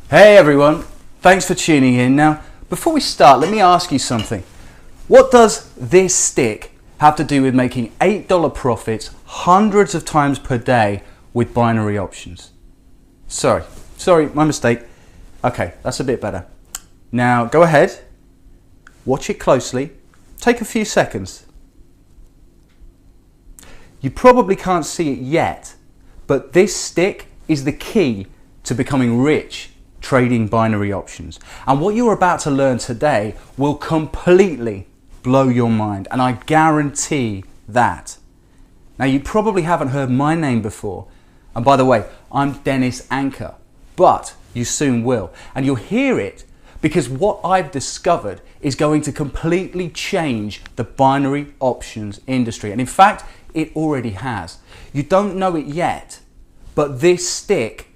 Hey everyone, thanks for tuning in. Now, before we start, let me ask you something. What does this stick have to do with making $8 profits hundreds of times per day with binary options? Sorry, my mistake. Okay, that's a bit better. Now, go ahead, watch it closely, take a few seconds. You probably can't see it yet, but this stick is the key to becoming rich trading binary options. And what you're about to learn today will completely blow your mind, and I guarantee that. Now, you probably haven't heard my name before, and by the way, I'm Dennis Anchor, but you soon will, and you'll hear it because what I've discovered is going to completely change the binary options industry, and in fact, it already has. You don't know it yet, but this stick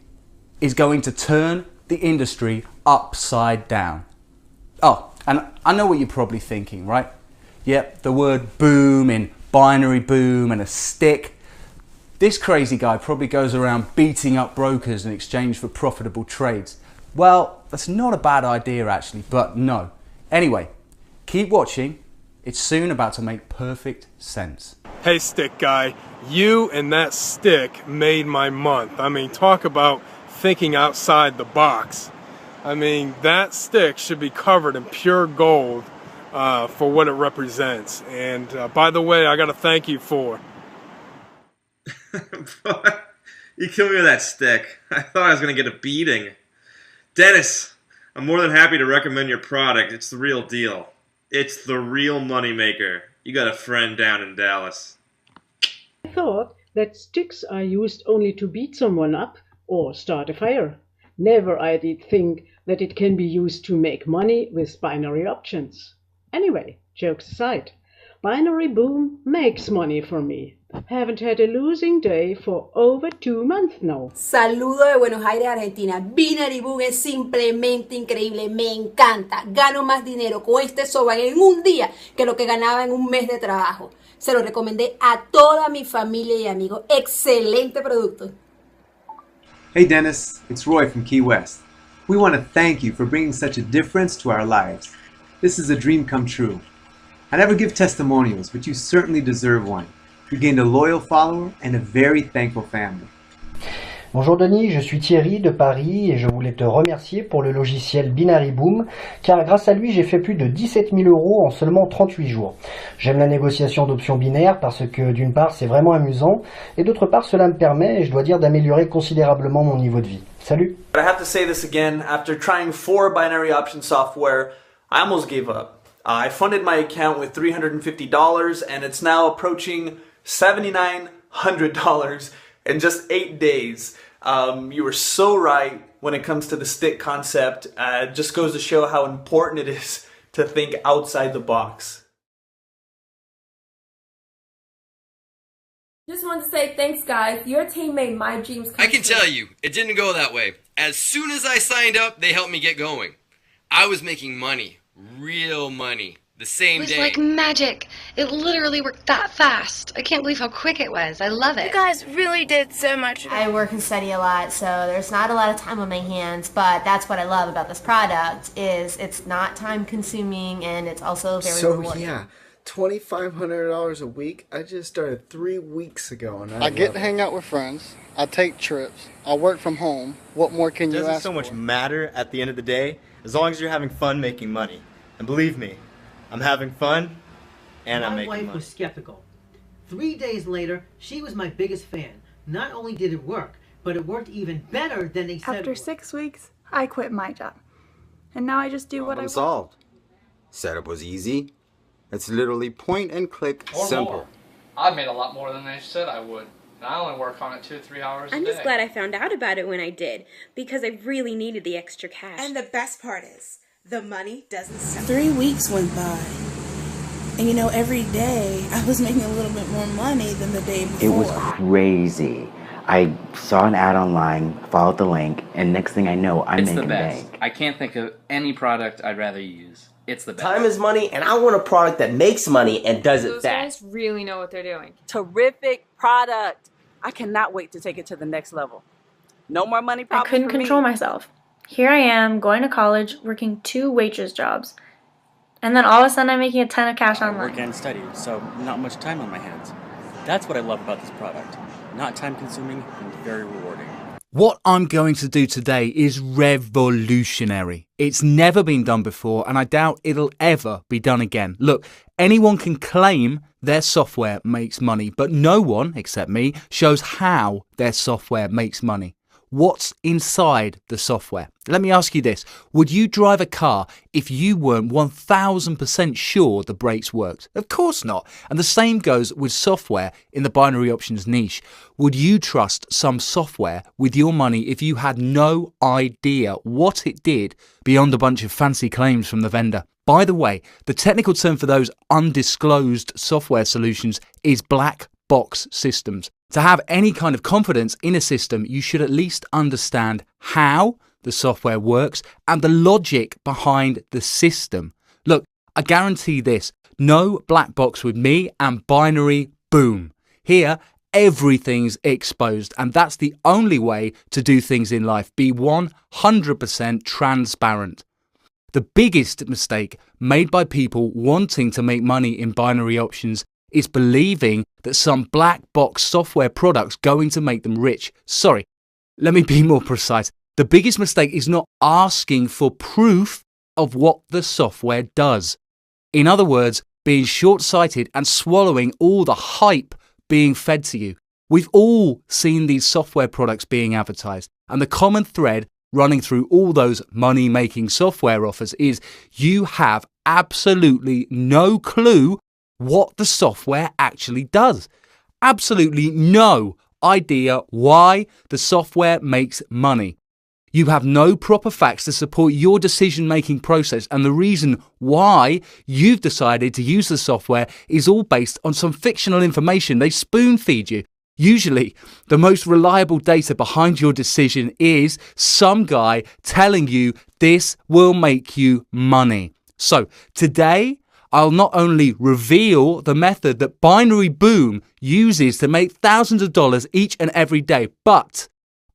is going to turn the industry upside down. Oh, and I know what you're probably thinking, right? Yep, the word boom in binary boom and a stick. This crazy guy probably goes around beating up brokers in exchange for profitable trades. Well, that's not a bad idea actually, but no. Anyway, keep watching. It's soon about to make perfect sense. Hey stick guy, you and that stick made my month. I mean, talk about thinking outside the box. I mean, that stick should be covered in pure gold for what it represents. And by the way, I got to thank you for. You killed me with that stick. I thought I was going to get a beating. Dennis, I'm more than happy to recommend your product. It's the real deal. It's the real moneymaker. You got a friend down in Dallas. I thought that sticks are used only to beat someone up or start a fire. Never I did think that it can be used to make money with binary options. Anyway, jokes aside, binary boom makes money for me. Haven't had a losing day for over 2 months now. Saludo de Buenos Aires, Argentina. Binary Boom es simplemente increíble, me encanta. Gano más dinero con este software en un día que lo que ganaba en un mes de trabajo. Se lo recomendé a toda mi familia y amigos. Excelente producto. Hey Dennis, it's Roy from Key West. We want to thank you for bringing such a difference to our lives. This is a dream come true. I never give testimonials, but you certainly deserve one. You gained a loyal follower and a very thankful family. Bonjour Denis, je suis Thierry de Paris et je voulais te remercier pour le logiciel Binary Boom car grâce à lui j'ai fait plus de 17 000 € en seulement 38 jours. J'aime la négociation d'options binaires parce que d'une part c'est vraiment amusant et d'autre part cela me permet, je dois dire, d'améliorer considérablement mon niveau de vie. Salut! But I have to say this again, after trying 4 binary option software, I almost gave up. I funded my account with $350 and it's now approaching $7,900 in just 8 days. You were so right when it comes to the stick concept. It just goes to show how important it is to think outside the box. Just wanted to say thanks, guys. Your team made my dreams come true. I can tell you, it didn't go that way. As soon as I signed up, they helped me get going. I was making money, real money, the same day. It was like magic. It literally worked that fast. I can't believe how quick it was. I love it. You guys really did so much. I work and study a lot, so there's not a lot of time on my hands, but that's what I love about this product is it's not time consuming and it's also very rewarding. Yeah, $2,500 a week. I just started 3 weeks ago, and I get to hang out with friends. I take trips. I work from home. What more can you ask for? It doesn't so much matter at the end of the day, as long as you're having fun making money. And believe me, I'm having fun, and I'm making money. My wife was skeptical. 3 days later, she was my biggest fan. Not only did it work, but it worked even better than they said. After 6 weeks, I quit my job. And now I just do what I want. Solved. Setup was easy. It's literally point and click, simple. More. I've made a lot more than I said I would. And I only work on it 2 or 3 hours a day. I'm just glad I found out about it when I did, because I really needed the extra cash. And the best part is, the money doesn't stop. 3 weeks went by. And you know, every day I was making a little bit more money than the day before. It was crazy. I saw an ad online, followed the link, and next thing I know, I'm making bank. I can't think of any product I'd rather use. It's the best. Time is money, and I want a product that makes money and does it fast. Those guys really know what they're doing. Terrific product. I cannot wait to take it to the next level. No more money problems. I couldn't control myself. Here I am, going to college, working 2 waitress jobs. And then all of a sudden I'm making a ton of cash I online. work and study, so not much time on my hands. That's what I love about this product. Not time consuming and very rewarding. What I'm going to do today is revolutionary. It's never been done before, and I doubt it'll ever be done again. Look, anyone can claim their software makes money, but no one, except me, shows how their software makes money. What's inside the software? Let me ask you this. Would you drive a car if you weren't 1000% sure the brakes worked? Of course not. And the same goes with software in the binary options niche. Would you trust some software with your money if you had no idea what it did beyond a bunch of fancy claims from the vendor? By the way, the technical term for those undisclosed software solutions is black box systems. To have any kind of confidence in a system, you should at least understand how the software works and the logic behind the system. Look, I guarantee this, no black box with me and binary boom. Here, everything's exposed, and that's the only way to do things in life. Be 100% transparent. The biggest mistake made by people wanting to make money in binary options is believing that some black box software product's going to make them rich. Sorry, let me be more precise. The biggest mistake is not asking for proof of what the software does. In other words, being short-sighted and swallowing all the hype being fed to you. We've all seen these software products being advertised, and the common thread running through all those money-making software offers is you have absolutely no clue what the software actually does. Absolutely no idea why the software makes money. You have no proper facts to support your decision-making process, and the reason why you've decided to use the software is all based on some fictional information they spoon-feed you. Usually, the most reliable data behind your decision is some guy telling you this will make you money. So, today, I'll not only reveal the method that Binary Boom uses to make thousands of dollars each and every day, but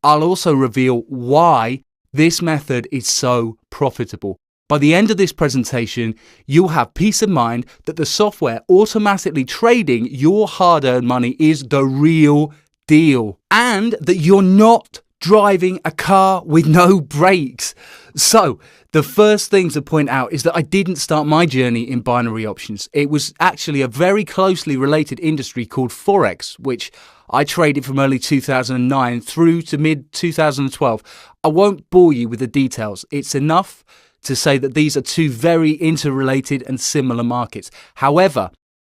I'll also reveal why this method is so profitable. By the end of this presentation, you'll have peace of mind that the software automatically trading your hard-earned money is the real deal, and that you're not driving a car with no brakes. So, the first thing to point out is that I didn't start my journey in binary options. It was actually a very closely related industry called Forex, which I traded from early 2009 through to mid-2012. I won't bore you with the details. It's enough to say that these are two very interrelated and similar markets. However,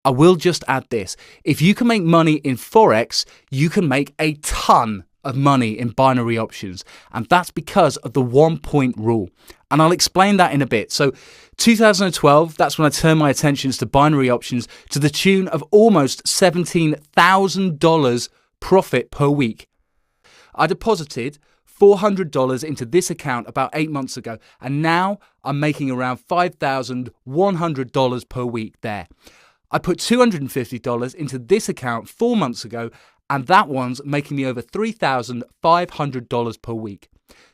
I will just add this. If you can make money in Forex, you can make a ton of money in binary options, and that's because of the 1-point rule, and I'll explain that in a bit. So 2012, that's when I turned my attentions to binary options to the tune of almost $17,000 profit per week. I deposited $400 into this account about 8 months ago, and now I'm making around $5,100 per week there. I put $250 into this account 4 months ago, and that one's making me over $3,500 per week.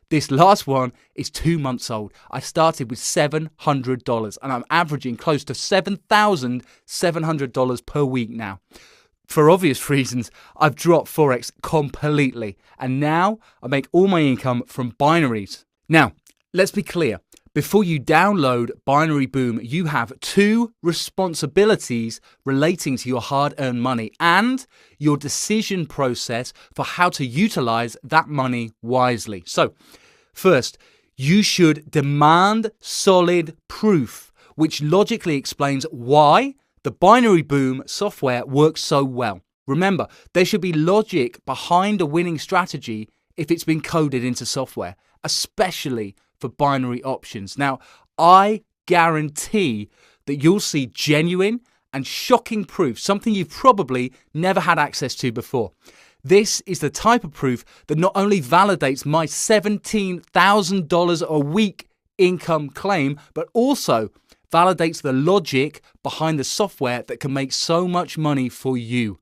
This last one is 2 months old. I started with $700 and I'm averaging close to $7,700 per week now. For obvious reasons, I've dropped Forex completely, and now I make all my income from binaries. Now, let's be clear. Before you download Binary Boom, you have 2 responsibilities relating to your hard-earned money and your decision process for how to utilize that money wisely. So, first, you should demand solid proof, which logically explains why the Binary Boom software works so well. Remember, there should be logic behind a winning strategy if it's been coded into software, especially for binary options. Now, I guarantee that you'll see genuine and shocking proof, something you've probably never had access to before. This is the type of proof that not only validates my $17,000 a week income claim, but also validates the logic behind the software that can make so much money for you.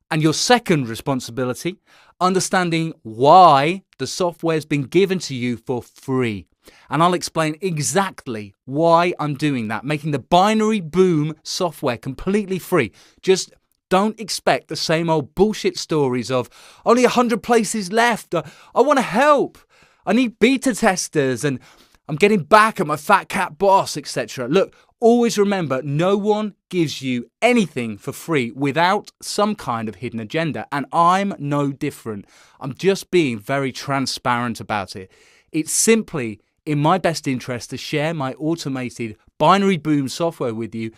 And your second responsibility, understanding why the software's been given to you for free. And I'll explain exactly why I'm doing that, making the Binary Boom software completely free. Just don't expect the same old bullshit stories of only 100 places left. I want to help. I need beta testers and I'm getting back at my fat cat boss, etc. Look, always remember, no one gives you anything for free without some kind of hidden agenda. And I'm no different. I'm just being very transparent about it. It's simply in my best interest to share my automated Binary Boom software with you,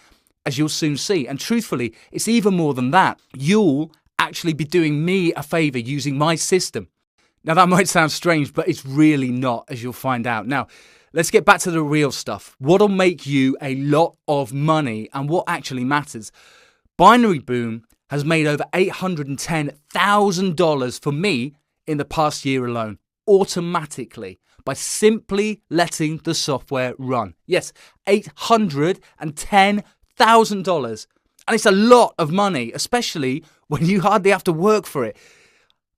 as you'll soon see. And truthfully, it's even more than that. You'll actually be doing me a favor using my system. Now, that might sound strange, but it's really not, as you'll find out. Now, let's get back to the real stuff. What'll make you a lot of money and what actually matters. Binary Boom has made over $810,000 for me in the past year alone, automatically, by simply letting the software run. Yes, $810,000. And it's a lot of money, especially when you hardly have to work for it.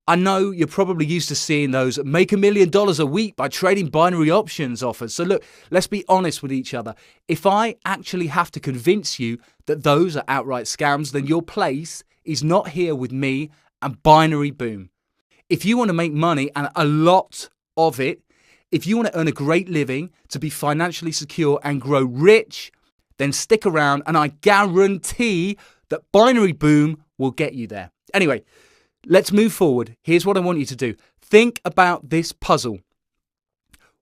I know you're probably used to seeing those make $1 million a week by trading binary options offers. So look, let's be honest with each other. If I actually have to convince you that those are outright scams, then your place is not here with me and Binary Boom. If you want to make money, and a lot of it, if you want to earn a great living, to be financially secure and grow rich, then stick around and I guarantee that Binary Boom will get you there. Anyway, let's move forward. Here's what I want you to do. Think about this puzzle.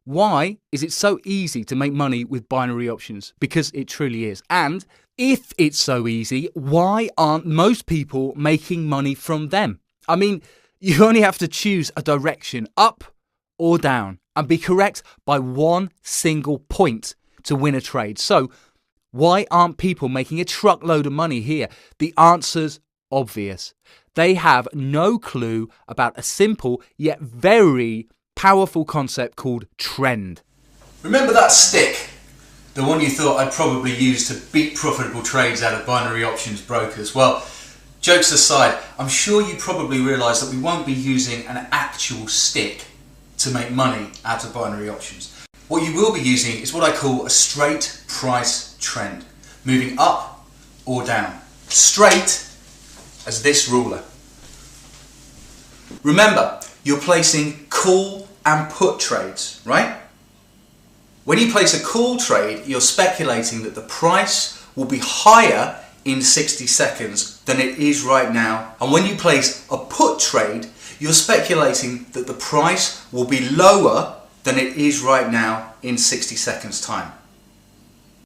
Why is it so easy to make money with binary options? Because it truly is. And if it's so easy, why aren't most people making money from them? I mean, you only have to choose a direction, up or down, and be correct by one single point to win a trade. So, why aren't people making a truckload of money here? The answer's obvious. They have no clue about a simple yet very powerful concept called trend. Remember that stick? The one you thought I'd probably use to beat profitable trades out of binary options brokers? Well, jokes aside, I'm sure you probably realise that we won't be using an actual stick to make money out of binary options. What you will be using is what I call a straight price trend, moving up or down. Straight as this ruler. Remember, you're placing call and put trades, right? When you place a call trade, you're speculating that the price will be higher in 60 seconds than it is right now. And when you place a put trade, you're speculating that the price will be lower than it is right now in 60 seconds time.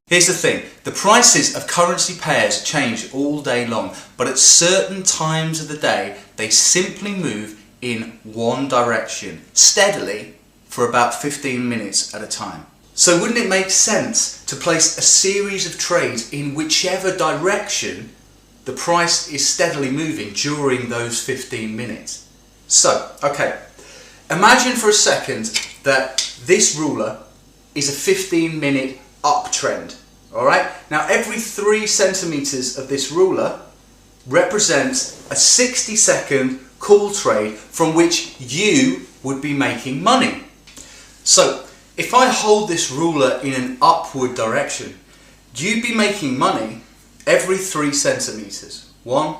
Here's the thing, the prices of currency pairs change all day long, but at certain times of the day, they simply move in one direction, steadily, for about 15 minutes at a time. So wouldn't it make sense to place a series of trades in whichever direction the price is steadily moving during those 15 minutes? So, okay, imagine for a second that this ruler is a 15-minute uptrend. Alright, now every 3 centimeters of this ruler represents a 60-second call trade from which you would be making money. So, if I hold this ruler in an upward direction, you'd be making money every 3 centimeters. 1,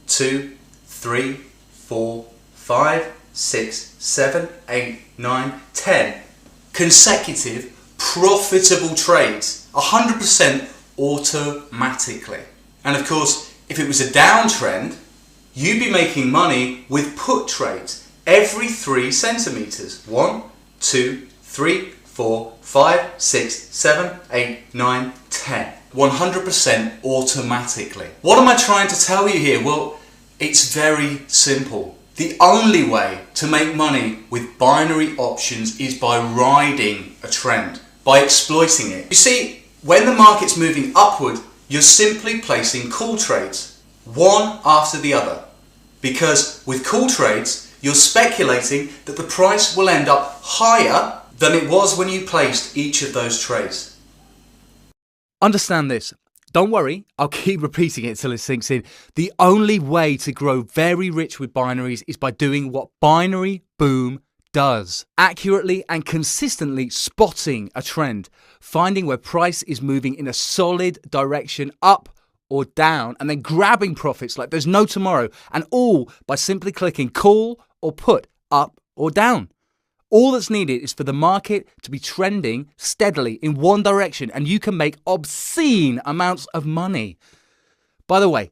2, 3, 4, 5, 6, 7, 8, 9, 10 consecutive profitable trades, 100% automatically. And of course, if it was a downtrend, you'd be making money with put trades every 3 centimeters. 1, 2, 3, 4, 5, 6, 7, 8, 9, 10. 100% automatically. What am I trying to tell you here? Well, it's very simple. The only way to make money with binary options is by riding a trend, by exploiting it. You see, when the market's moving upward, you're simply placing call trades, one after the other. Because with call trades, you're speculating that the price will end up higher than it was when you placed each of those trades. Understand this. Don't worry, I'll keep repeating it until it sinks in. The only way to grow very rich with binaries is by doing what Binary Boom does. Accurately and consistently spotting a trend, finding where price is moving in a solid direction up or down, and then grabbing profits like there's no tomorrow, and all by simply clicking call or put up or down. All that's needed is for the market to be trending steadily in one direction, and you can make obscene amounts of money. By the way,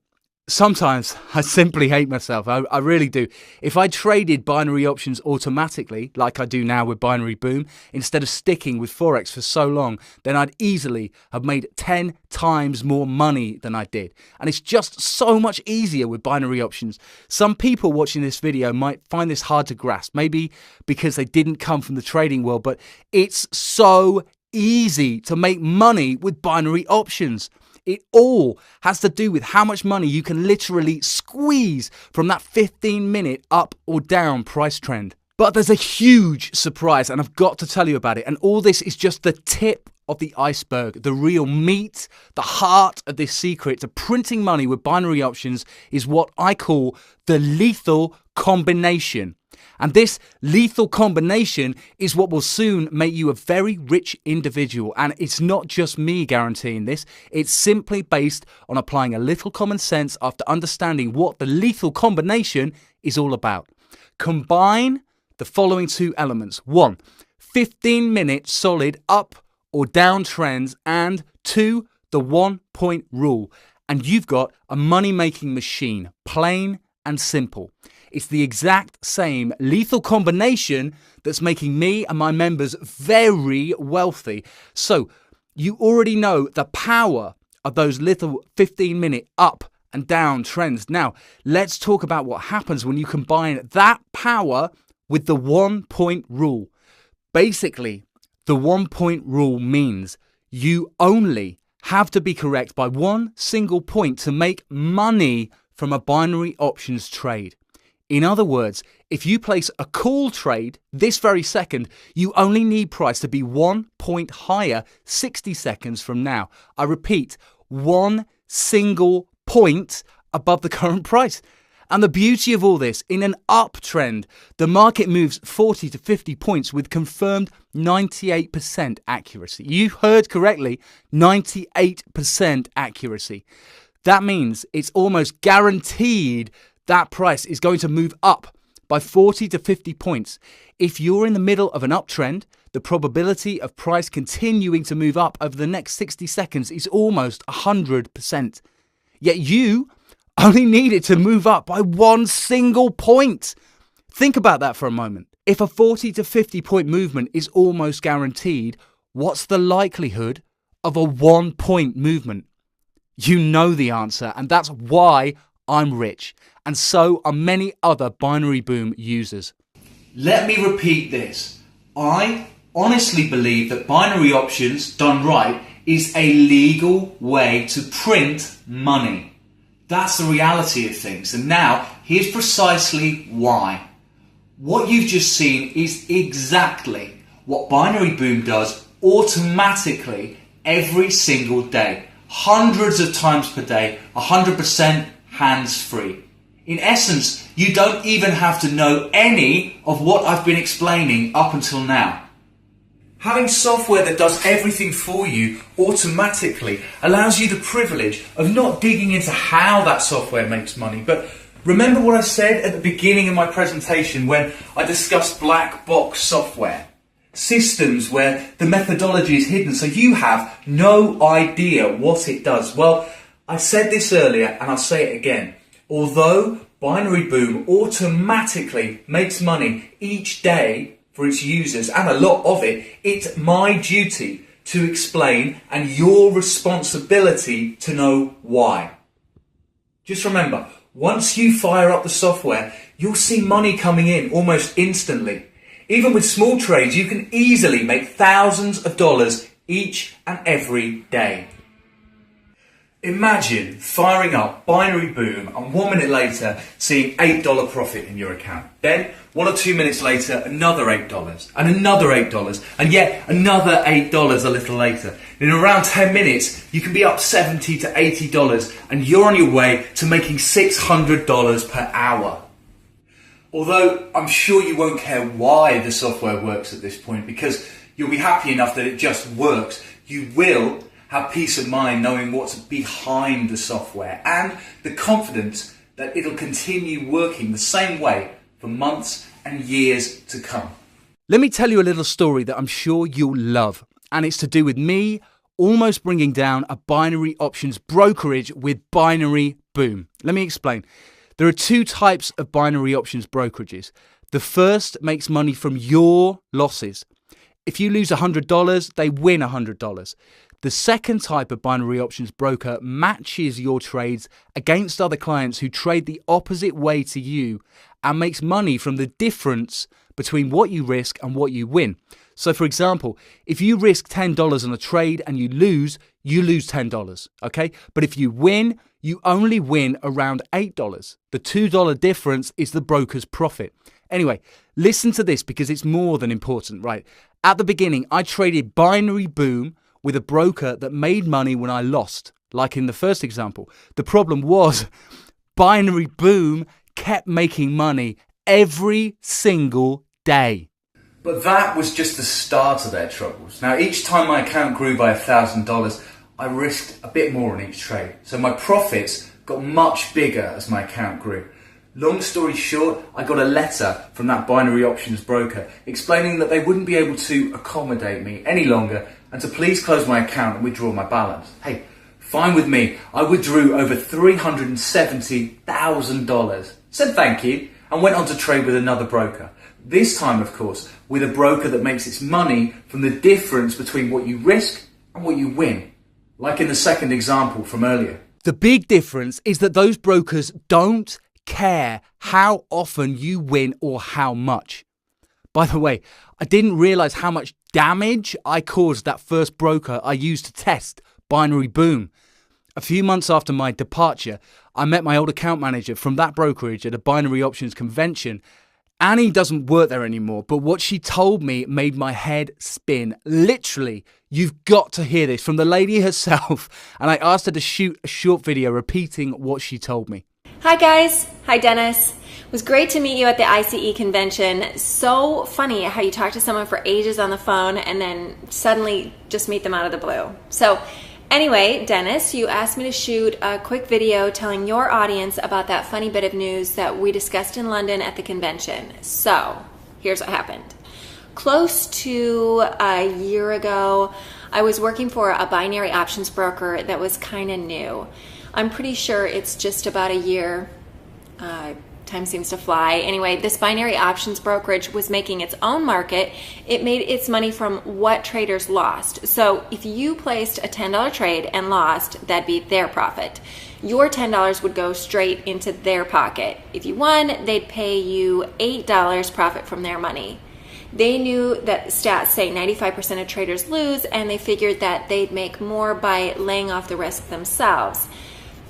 sometimes I simply hate myself. I really do. If I traded binary options automatically, like I do now with Binary Boom, instead of sticking with Forex for so long, then I'd easily have made 10 times more money than I did. And it's just so much easier with binary options. Some people watching this video might find this hard to grasp, maybe because they didn't come from the trading world, but it's so easy to make money with binary options. It all has to do with how much money you can literally squeeze from that 15-minute up or down price trend. But there's a huge surprise, and I've got to tell you about it. And all this is just the tip of the iceberg. The real meat, the heart of this secret to printing money with binary options is what I call the lethal combination. And this lethal combination is what will soon make you a very rich individual. And it's not just me guaranteeing this. It's simply based on applying a little common sense after understanding what the lethal combination is all about. Combine the following two elements. 1, 15-minute solid up or down trends, and 2, the 1-point rule. And you've got a money-making machine, plain and simple. It's the exact same lethal combination that's making me and my members very wealthy. So you already know the power of those little 15-minute up and down trends. Now, let's talk about what happens when you combine that power with the 1-point rule. Basically, the 1-point rule means you only have to be correct by one single point to make money from a binary options trade. In other words, if you place a call trade this very second, you only need price to be 1 point higher 60 seconds from now. I repeat, one single point above the current price. And the beauty of all this, in an uptrend, the market moves 40 to 50 points with confirmed 98% accuracy. You heard correctly, 98% accuracy. That means it's almost guaranteed that price is going to move up by 40 to 50 points. If you're in the middle of an uptrend, the probability of price continuing to move up over the next 60 seconds is almost 100%. Yet you only need it to move up by one single point. Think about that for a moment. If a 40 to 50 point movement is almost guaranteed, what's the likelihood of a 1 point movement? You know the answer, and that's why I'm rich, and so are many other Binary Boom users. Let me repeat this. I honestly believe that binary options, done right, is a legal way to print money. That's the reality of things, and now here's precisely why. What you've just seen is exactly what Binary Boom does automatically every single day, hundreds of times per day, 100% hands-free. In essence, you don't even have to know any of what I've been explaining up until now. Having software that does everything for you automatically allows you the privilege of not digging into how that software makes money. But remember what I said at the beginning of my presentation when I discussed black box software? Systems where the methodology is hidden so you have no idea what it does. Well, I said this earlier and I'll say it again. Although Binary Boom automatically makes money each day for its users, and a lot of it, it's my duty to explain and your responsibility to know why. Just remember, once you fire up the software, you'll see money coming in almost instantly. Even with small trades, you can easily make thousands of dollars each and every day. Imagine firing up Binary Boom and 1 minute later seeing $8 profit in your account. Then 1 or 2 minutes later another $8 and another $8 and yet another $8 a little later. In around 10 minutes you can be up $70 to $80 and you're on your way to making $600 per hour. Although I'm sure you won't care why the software works at this point because you'll be happy enough that it just works. You will have peace of mind knowing what's behind the software and the confidence that it'll continue working the same way for months and years to come. Let me tell you a little story that I'm sure you'll love, and it's to do with me almost bringing down a binary options brokerage with Binary Boom. Let me explain. There are two types of binary options brokerages. The first makes money from your losses. If you lose $100, they win $100. The second type of binary options broker matches your trades against other clients who trade the opposite way to you and makes money from the difference between what you risk and what you win. So for example, if you risk $10 on a trade and you lose $10, okay? But if you win, you only win around $8. The $2 difference is the broker's profit. Anyway, listen to this because it's more than important, right? At the beginning, I traded Binary Boom with a broker that made money when I lost, like in the first example. The problem was Binary Boom kept making money every single day. But that was just the start of their troubles. Now, each time my account grew by $1,000, I risked a bit more on each trade. So my profits got much bigger as my account grew. Long story short, I got a letter from that binary options broker explaining that they wouldn't be able to accommodate me any longer and to please close my account and withdraw my balance. Hey, fine with me. I withdrew over $370,000, said thank you, and went on to trade with another broker. This time, of course, with a broker that makes its money from the difference between what you risk and what you win, like in the second example from earlier. The big difference is that those brokers don't care how often you win or how much. By the way, I didn't realize how much damage I caused that first broker I used to test Binary Boom. A few months after my departure, I met my old account manager from that brokerage at a binary options convention. Annie doesn't work there anymore, but what she told me made my head spin. Literally, you've got to hear this from the lady herself, and I asked her to shoot a short video repeating what she told me. Hi guys, hi Dennis. It was great to meet you at the ICE convention. So funny how you talk to someone for ages on the phone and then suddenly just meet them out of the blue. So anyway, Dennis, you asked me to shoot a quick video telling your audience about that funny bit of news that we discussed in London at the convention. So here's what happened. Close to a year ago, I was working for a binary options broker that was kind of new. I'm pretty sure it's just about a year. Time seems to fly. Anyway, this binary options brokerage was making its own market. It made its money from what traders lost. So if you placed a $10 trade and lost, that'd be their profit. Your $10 would go straight into their pocket. If you won, they'd pay you $8 profit from their money. They knew that stats say 95% of traders lose, and they figured that they'd make more by laying off the risk themselves.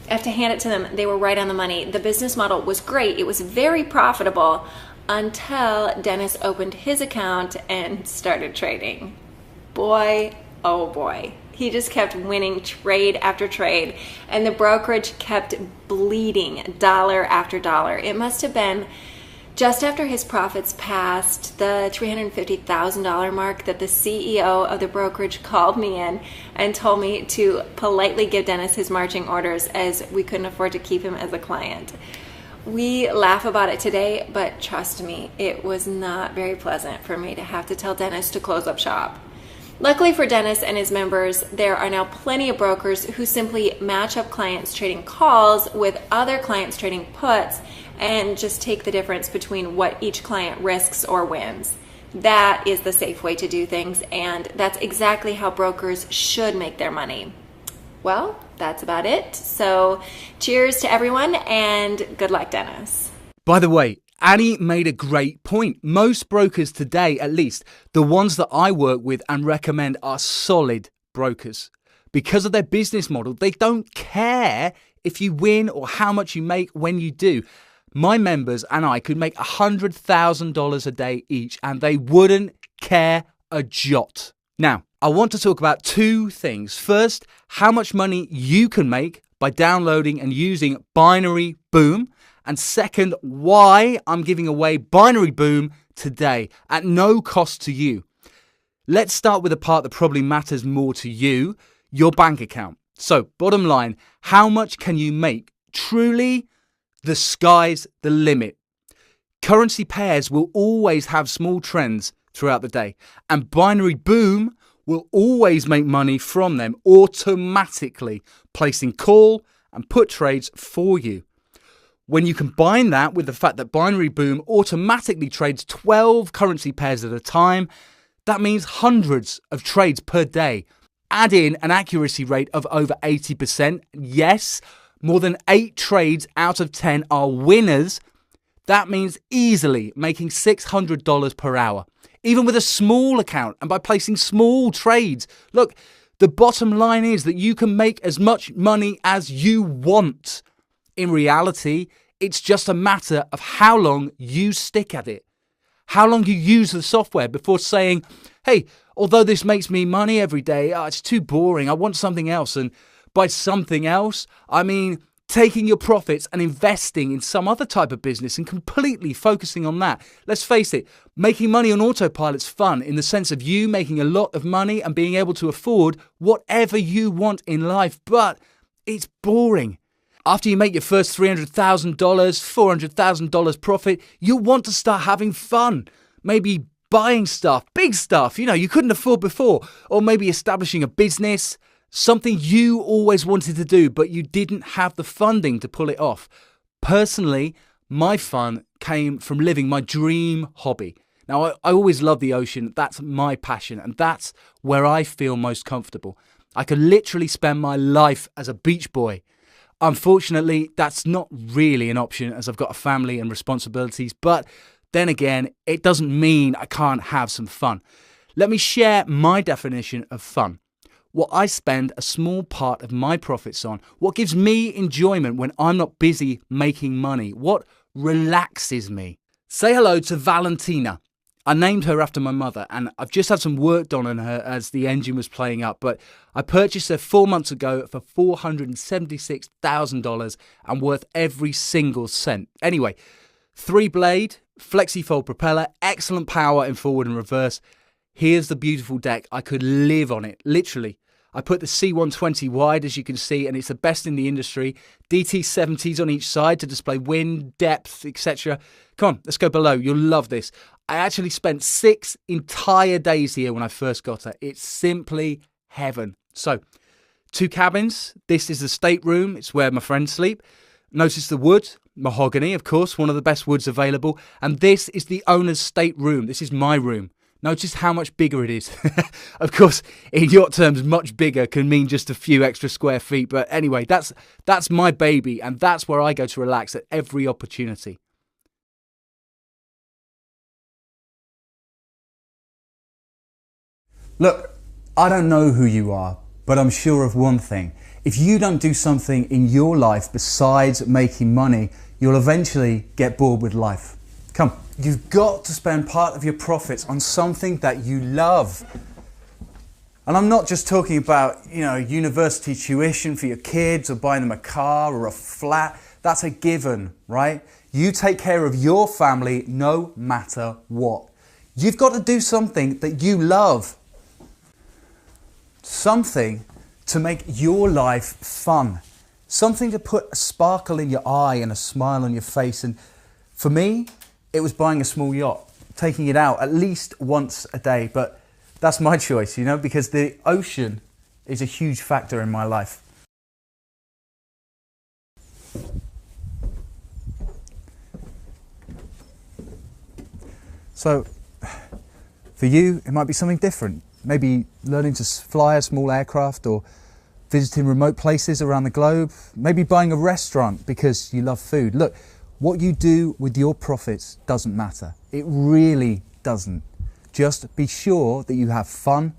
I have to hand it to them. They were right on the money. The business model was great. It was very profitable until Dennis opened his account and started trading. Boy, oh boy. He just kept winning trade after trade, and the brokerage kept bleeding dollar after dollar. It must have been just after his profits passed the $350,000 mark that the CEO of the brokerage called me in and told me to politely give Dennis his marching orders as we couldn't afford to keep him as a client. We laugh about it today, but trust me, it was not very pleasant for me to have to tell Dennis to close up shop. Luckily for Dennis and his members, there are now plenty of brokers who simply match up clients trading calls with other clients trading puts and just take the difference between what each client risks or wins. That is the safe way to do things, and that's exactly how brokers should make their money. Well, that's about it. So cheers to everyone, and good luck, Dennis. By the way, Annie made a great point. Most brokers today, at least, the ones that I work with and recommend, are solid brokers. Because of their business model, they don't care if you win or how much you make when you do. My members and I could make $100,000 a day each, and they wouldn't care a jot. Now, I want to talk about two things. First, how much money you can make by downloading and using Binary Boom. And second, why I'm giving away Binary Boom today at no cost to you. Let's start with the part that probably matters more to you, your bank account. So, bottom line, how much can you make? Truly, the sky's the limit. Currency pairs will always have small trends throughout the day, and Binary Boom will always make money from them automatically, placing call and put trades for you. When you combine that with the fact that Binary Boom automatically trades 12 currency pairs at a time, that means hundreds of trades per day. Add in an accuracy rate of over 80%. Yes, more than 8 trades out of 10 are winners. That means easily making $600 per hour, even with a small account and by placing small trades. Look, the bottom line is that you can make as much money as you want. In reality, it's just a matter of how long you stick at it. How long you use the software before saying, hey, although this makes me money every day, it's too boring, I want something else. And by something else, I mean taking your profits and investing in some other type of business and completely focusing on that. Let's face it, making money on autopilot's fun in the sense of you making a lot of money and being able to afford whatever you want in life, but it's boring. After you make your first $300,000, $400,000 profit, you'll want to start having fun. Maybe buying stuff, big stuff, you couldn't afford before, or maybe establishing a business, something you always wanted to do, but you didn't have the funding to pull it off. Personally, my fun came from living my dream hobby. Now, I always love the ocean. That's my passion, and that's where I feel most comfortable. I could literally spend my life as a beach boy. Unfortunately, that's not really an option as I've got a family and responsibilities, but then again, it doesn't mean I can't have some fun. Let me share my definition of fun. What I spend a small part of my profits on, what gives me enjoyment when I'm not busy making money, what relaxes me. Say hello to Valentina. I named her after my mother, and I've just had some work done on her as the engine was playing up, but I purchased her 4 months ago for $476,000 and worth every single cent. Anyway, 3-blade, flexi-fold propeller, excellent power in forward and reverse. Here's the beautiful deck. I could live on it, literally. I put the C120 wide, as you can see, and it's the best in the industry. DT70s on each side to display wind, depth, etc. Come on, let's go below. You'll love this. I actually spent 6 entire days here when I first got her. It's simply heaven. So, 2 cabins. This is the stateroom. It's where my friends sleep. Notice the wood, mahogany, of course, one of the best woods available. And this is the owner's stateroom. This is my room. Notice how much bigger it is. Of course, in yacht terms, much bigger can mean just a few extra square feet. But anyway, that's my baby, and that's where I go to relax at every opportunity. Look, I don't know who you are, but I'm sure of one thing. If you don't do something in your life besides making money, you'll eventually get bored with life. Come, you've got to spend part of your profits on something that you love. And I'm not just talking about, university tuition for your kids or buying them a car or a flat. That's a given, right? You take care of your family no matter what. You've got to do something that you love. Something to make your life fun. Something to put a sparkle in your eye and a smile on your face. And for me, it was buying a small yacht, taking it out at least once a day. But that's my choice, because the ocean is a huge factor in my life. So, for you, it might be something different. Maybe learning to fly a small aircraft or visiting remote places around the globe. Maybe buying a restaurant because you love food. Look, what you do with your profits doesn't matter. It really doesn't. Just be sure that you have fun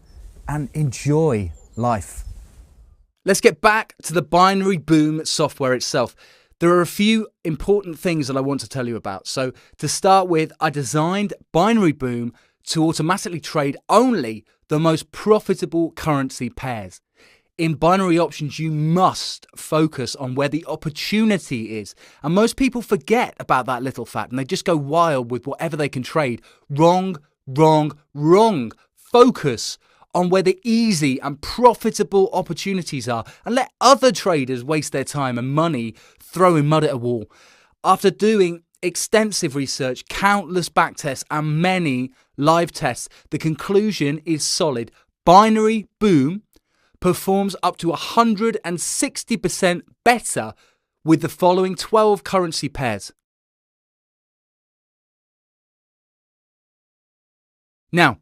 and enjoy life. let's get back to the Binary Boom software itself. There are a few important things that I want to tell you about. So to start with, I designed Binary Boom to automatically trade only the most profitable currency pairs. In binary options, you must focus on where the opportunity is. And most people forget about that little fact and they just go wild with whatever they can trade. Wrong, wrong, wrong. Focus on where the easy and profitable opportunities are and let other traders waste their time and money throwing mud at a wall. After doing extensive research, countless backtests and many live tests, the conclusion is solid. Binary Boom performs up to 160% better with the following 12 currency pairs. Now,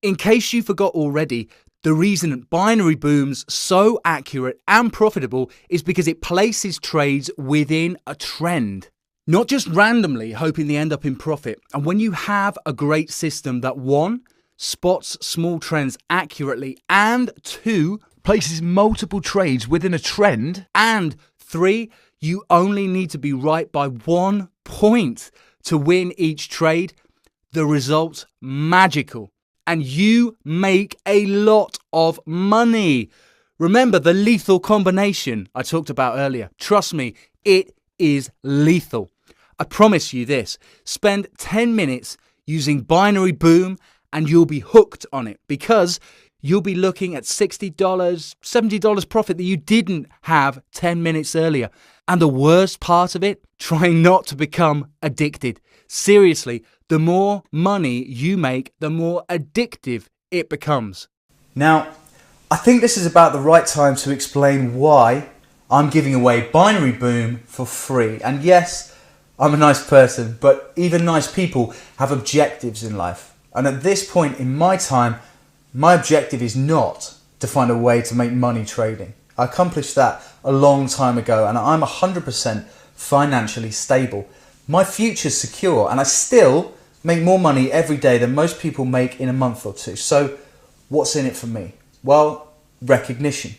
in case you forgot already, the reason Binary Boom's so accurate and profitable is because it places trades within a trend. Not just randomly hoping they end up in profit. And when you have a great system that 1, spots small trends accurately, and 2, places multiple trades within a trend, and 3, you only need to be right by 1 point to win each trade, the result's magical. And you make a lot of money. Remember the lethal combination I talked about earlier. Trust me, it is lethal. I promise you this. Spend 10 minutes using Binary Boom and you'll be hooked on it because you'll be looking at $60, $70 profit that you didn't have 10 minutes earlier. And the worst part of it, trying not to become addicted. Seriously, the more money you make, the more addictive it becomes. Now, I think this is about the right time to explain why I'm giving away Binary Boom for free. And yes, I'm a nice person, but even nice people have objectives in life. And at this point in my time, my objective is not to find a way to make money trading. I accomplished that a long time ago and I'm 100% financially stable. My future's secure and I still make more money every day than most people make in a month or two. So what's in it for me? Well, recognition.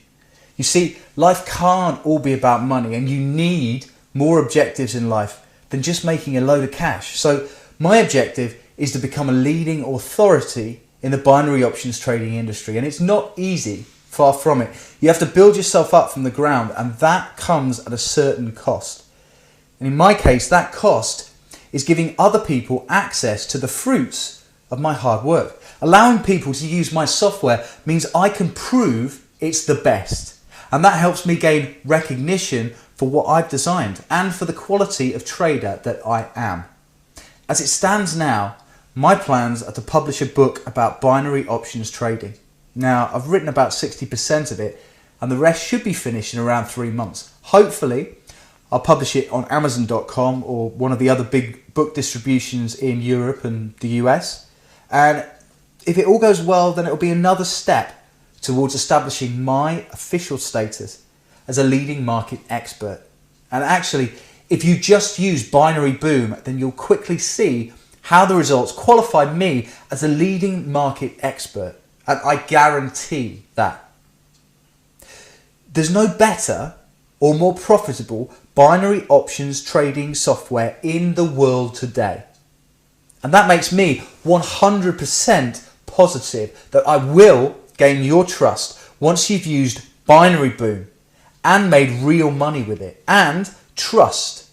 You see, life can't all be about money and you need more objectives in life than just making a load of cash. So my objective is to become a leading authority in the binary options trading industry. And it's not easy, far from it. You have to build yourself up from the ground and that comes at a certain cost. And in my case, that cost is giving other people access to the fruits of my hard work. Allowing people to use my software means I can prove it's the best. And that helps me gain recognition for what I've designed and for the quality of trader that I am. As it stands now, my plans are to publish a book about binary options trading. Now, I've written about 60% of it and the rest should be finished in around 3 months. Hopefully, I'll publish it on Amazon.com or one of the other big book distributions in Europe and the US. And if it all goes well, then it'll be another step towards establishing my official status as a leading market expert. And actually, if you just use Binary Boom, then you'll quickly see how the results qualify me as a leading market expert. And I guarantee that. There's no better or more profitable binary options trading software in the world today. And that makes me 100% positive that I will gain your trust once you've used Binary Boom and made real money with it. And trust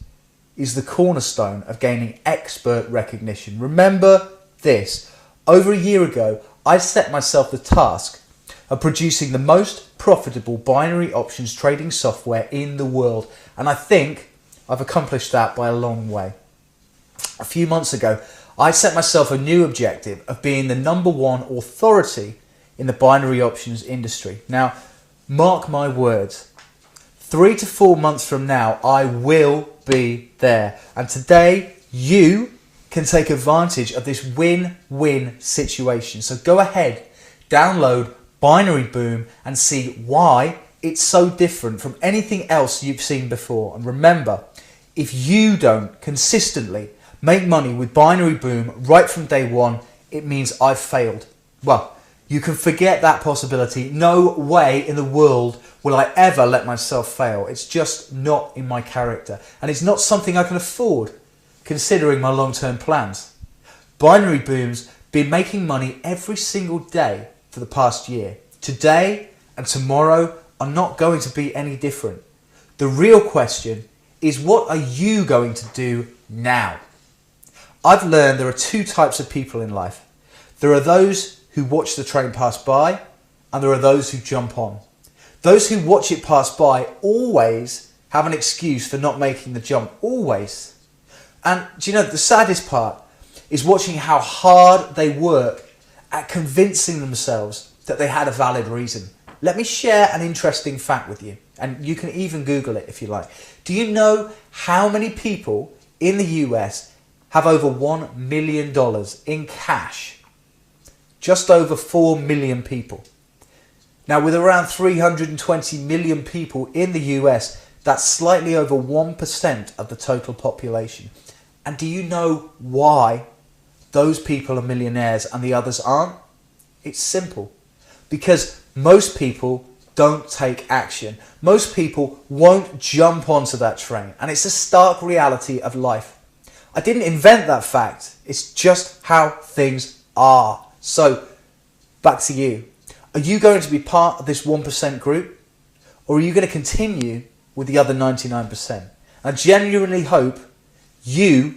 is the cornerstone of gaining expert recognition. Remember this, over a year ago, I set myself the task of producing the most profitable binary options trading software in the world. And I think I've accomplished that by a long way. A few months ago, I set myself a new objective of being the #1 authority in the binary options industry. Now, mark my words, 3 to 4 months from now, I will be there. And today, you can take advantage of this win-win situation. So go ahead, download Binary Boom and see why it's so different from anything else you've seen before. And remember, if you don't consistently make money with Binary Boom right from day one, it means I've failed. Well, You can forget that possibility. No way in the world will I ever let myself fail. It's just not in my character. And it's not something I can afford, considering my long-term plans. Binary Boom's been making money every single day for the past year. Today and tomorrow are not going to be any different. The real question is, what are you going to do now? I've learned there are two types of people in life. There are those who watch the train pass by, and there are those who jump on. Those who watch it pass by always have an excuse for not making the jump, always. And do you know, the saddest part is watching how hard they work at convincing themselves that they had a valid reason. Let me share an interesting fact with you, and you can even Google it if you like. Do you know how many people in the US have over $1 million in cash? Just over 4 million people. Now, with around 320 million people in the US, that's slightly over 1% of the total population. And do you know why those people are millionaires and the others aren't? It's simple. Because most people don't take action. Most people won't jump onto that train. And it's a stark reality of life. I didn't invent that fact. It's just how things are. So, back to you. Are you going to be part of this 1% group? Or are you going to continue with the other 99%? I genuinely hope you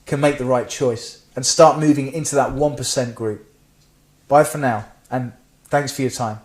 can make the right choice and start moving into that 1% group. Bye for now, and thanks for your time.